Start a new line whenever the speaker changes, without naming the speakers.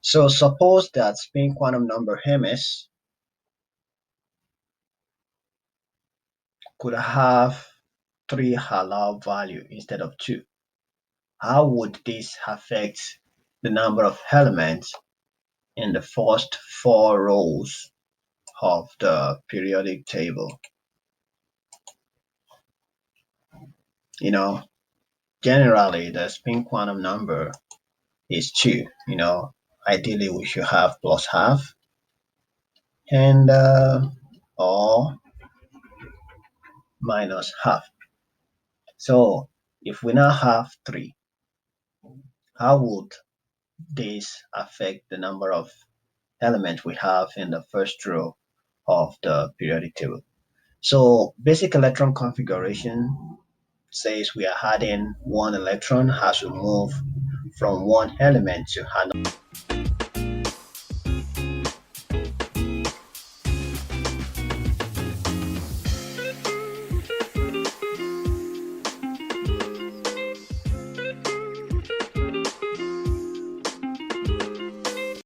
So suppose that spin quantum number ms could have 3 halal value instead of 2. How would this affect the number of elements in the first 4 rows of the periodic table? You know, generally the spin quantum number is 2. Ideally we should have plus half and or minus half. So if we now have 3, how would this affect the number of elements we have in the first row of the periodic table? So basic electron configuration says we are adding one electron as we move from one element to another.